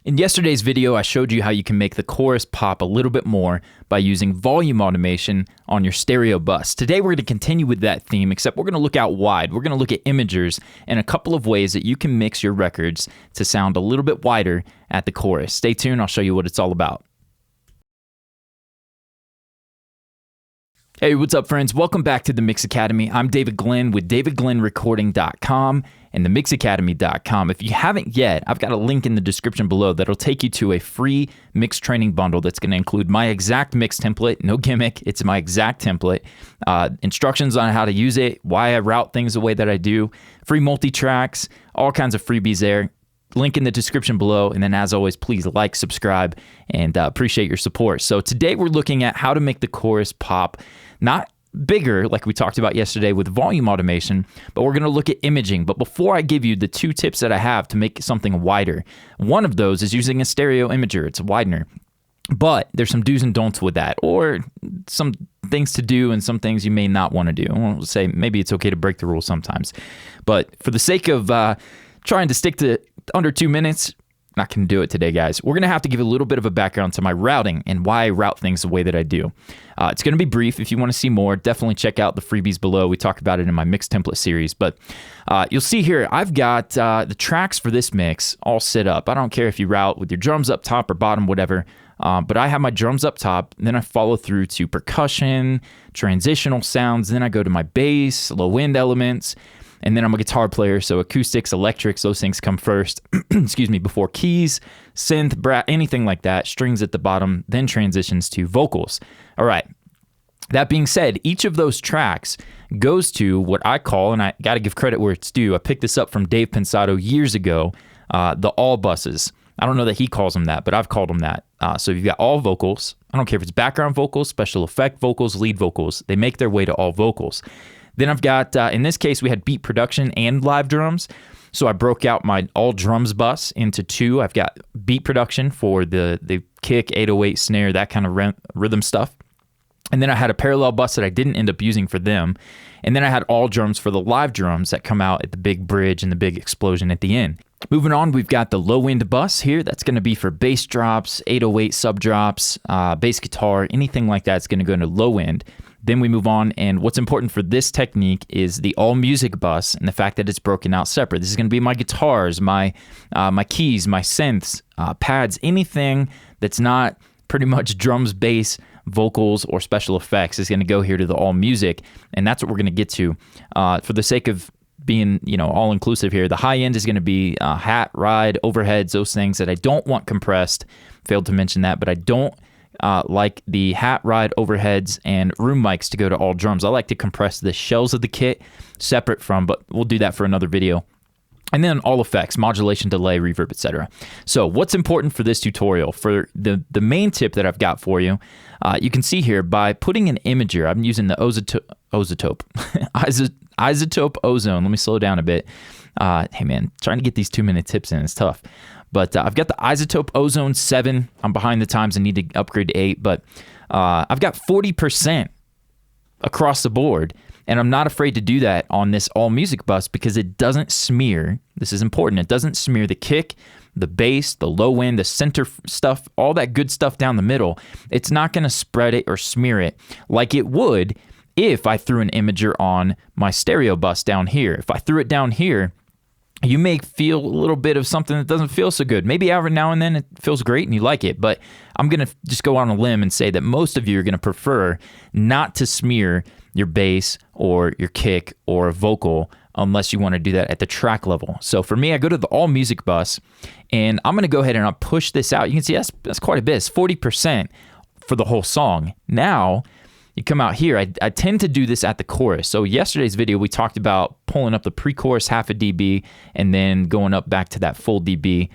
In yesterday's video, I showed you how you can make the chorus pop a little bit more by using volume automation on your stereo bus. Today, we're going to continue with that theme, except we're going to look out wide. We're going to look at imagers and a couple of ways that you can mix your records to sound a little bit wider at the chorus. Stay tuned. I'll show you what it's all about. Hey, what's up, friends? Welcome back to the Mix Academy. I'm David Glenn with davidglennrecording.com and themixacademy.com. If you haven't yet, I've got a link in the description below that'll take you to a free mix training bundle that's going to include my exact mix template, no gimmick, it's my exact template, instructions on how to use it, why I route things the way that I do, free multi-tracks, all kinds of freebies there. Link in the description below, and then as always, please like, subscribe, and appreciate your support. So today we're looking at how to make the chorus pop, not bigger like we talked about yesterday with volume automation, but we're going to look at imaging. But before I give you the two tips that I have to make something wider, one of those is using a stereo imager. It's a widener. But there's some do's and don'ts with that, or some things to do and some things you may not want to do. I won't say maybe it's okay to break the rules sometimes. But for the sake of trying to stick to under 2 minutes, not going to do it today, guys. We're going to have to give a little bit of a background to my routing and why I route things the way that I do. It's going to be brief. If you want to see more, definitely check out the freebies below. We talked about it in my mix template series. But you'll see here, I've got the tracks for this mix all set up. I don't care if you route with your drums up top or bottom, whatever. But I have my drums up top, then I follow through to percussion, transitional sounds, then I go to my bass, low end elements, and then I'm a guitar player, so acoustics, electrics, those things come first, excuse me, before keys, synth, brass, anything like that, strings at the bottom, then transitions to vocals. All right. That being said, each of those tracks goes to what I call, and I got to give credit where it's due, I picked this up from Dave Pensato years ago, the all buses. I don't know that he calls them that, but I've called them that. So you've got all vocals. I don't care if it's background vocals, special effect vocals, lead vocals. They make their way to all vocals. Then I've got, in this case, we had beat production and live drums. So I broke out my all drums bus into two. I've got beat production for the kick, 808 snare, that kind of rhythm stuff. And then I had a parallel bus that I didn't end up using for them. And then I had all drums for the live drums that come out at the big bridge and the big explosion at the end. Moving on, we've got the low end bus here. That's going to be for bass drops, 808 sub drops, bass guitar, anything like that is going to go into low end. Then we move on, and what's important for this technique is the all music bus and the fact that it's broken out separate. This is going to be my guitars, my keys, my synths, pads, anything that's not pretty much drums, bass, vocals, or special effects is going to go here to the all music, and that's what we're going to get to. For the sake of being, all inclusive here, the high end is going to be hat, ride, overheads, those things that I don't want compressed. Failed to mention that, but I don't like the hat, ride, overheads, and room mics to go to all drums. I like to compress the shells of the kit separate from, but we'll do that for another video. And then all effects, modulation, delay, reverb, etc. So what's important for this tutorial? For the main tip that I've got for you, you can see here by putting an imager, I'm using the isotope ozone. Let me slow down a bit. Hey man, trying to get these 2 minute tips in is tough. But I've got the isotope ozone 7. I'm behind the times and need to upgrade to 8. But I've got 40% across the board. And I'm not afraid to do that on this all music bus because it doesn't smear. This is important. It doesn't smear the kick, the bass, the low end, the center stuff, all that good stuff down the middle. It's not going to spread it or smear it like it would if I threw an imager on my stereo bus down here. If I threw it down here, you may feel a little bit of something that doesn't feel so good. Maybe every now and then it feels great and you like it, but I'm going to just go on a limb and say that most of you are going to prefer not to smear your bass or your kick or a vocal unless you want to do that at the track level. So for me, I go to the all music bus and I'm going to go ahead and I'll push this out. You can see that's quite a bit. It's 40% for the whole song. Now, you come out here, I tend to do this at the chorus. So yesterday's video, we talked about pulling up the pre-chorus half a dB and then going up back to that full dB,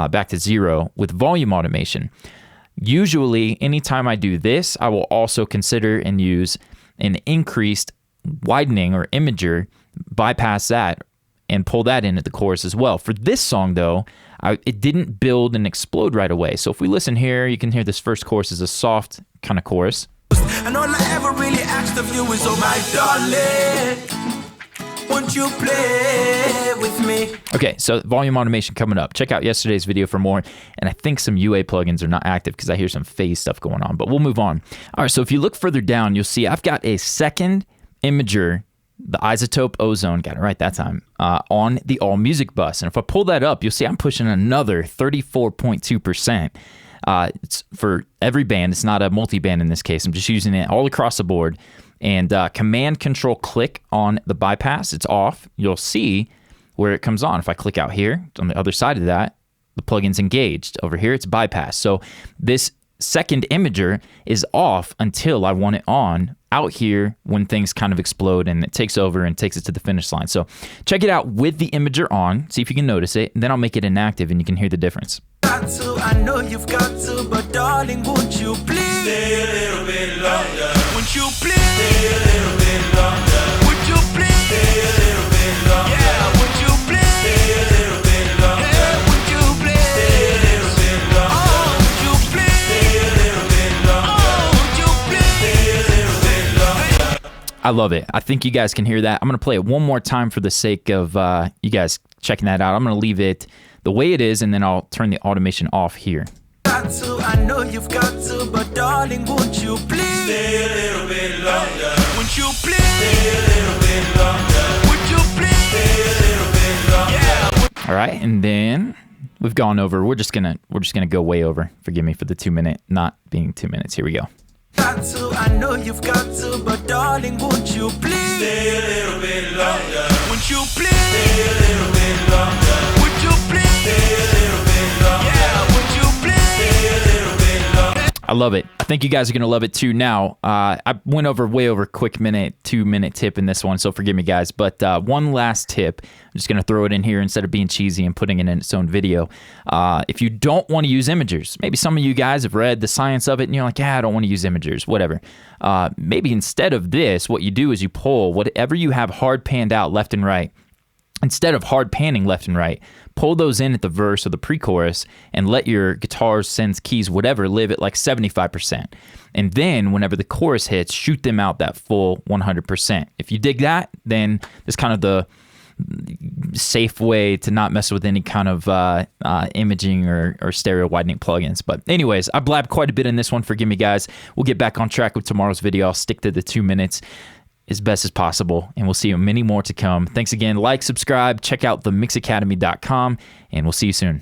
back to 0 with volume automation. Usually, anytime I do this, I will also consider and use an increased widening or imager, bypass that, and pull that in at the chorus as well. For this song, though, it didn't build and explode right away. So if we listen here, you can hear this first chorus is a soft kind of chorus. And all I ever really asked of you is, oh my darling, Won't you play with me? Okay, so volume automation coming up. Check out yesterday's video for more. And I think some UA plugins are not active because I hear some phase stuff going on, but we'll move on. All right, so if you look further down, you'll see I've got a second imager, the isotope ozone, got it right that time, on the all music bus. And if I pull that up, you'll see I'm pushing another 34.2%. It's for every band. It's not a multi-band in this case. I'm just using it all across the board. And command control click on the bypass, it's off. You'll see where it comes on. If I click out here, on the other side of that, the plugin's engaged. Over here, it's bypass. So this second imager is off until I want it on out here when things kind of explode and it takes over and takes it to the finish line. So check it out with the imager on, see if you can notice it, and then I'll make it inactive and you can hear the difference. Got to, I know you've got to, but darling, won't you please stay a little bit longer? Won't you please stay a little bit longer? Would you please stay a little bit longer? Yeah, would you please stay a little bit longer? Yeah, would you please stay a little bit longer? Oh, would you please stay a little bit longer? Oh, would you please stay a little bit longer? I love it. I think you guys can hear that. I'm going to play it one more time for the sake of you guys checking that out. I'm going to leave it the way it is, and then I'll turn the automation off here. Got to, I know you've got to, but darling, won't you please stay a little bit longer? Won't you please stay a little bit longer? Would you please stay a little bit longer? Yeah. All right, and then we've gone over. We're just gonna go way over. Forgive me for the 2 minute not being 2 minutes. Here we go. Got to, I know you've got to, but darling, won't you please stay a little bit longer? Won't you please stay a little bit longer? Would you please stay a little bit longer? Yeah, would you please stay a little bit longer? I love it. I think you guys are gonna love it too. Now, I went way over quick 2 minute tip in this one, so forgive me, guys. But one last tip. I'm just gonna throw it in here instead of being cheesy and putting it in its own video. If you don't want to use imagers, maybe some of you guys have read the science of it and you're like, yeah, I don't want to use imagers, whatever. Maybe instead of this, what you do is you pull whatever you have hard panned out left and right. Instead of hard panning left and right, pull those in at the verse or the pre-chorus and let your guitars, synths, keys, whatever, live at like 75%. And then whenever the chorus hits, shoot them out that full 100%. If you dig that, then that's kind of the safe way to not mess with any kind of imaging or stereo widening plugins. But anyways, I blabbed quite a bit in this one. Forgive me, guys. We'll get back on track with tomorrow's video. I'll stick to the 2 minutes as best as possible, and we'll see you many more to come. Thanks again. Like, subscribe, check out the MixAcademy.com, and we'll see you soon.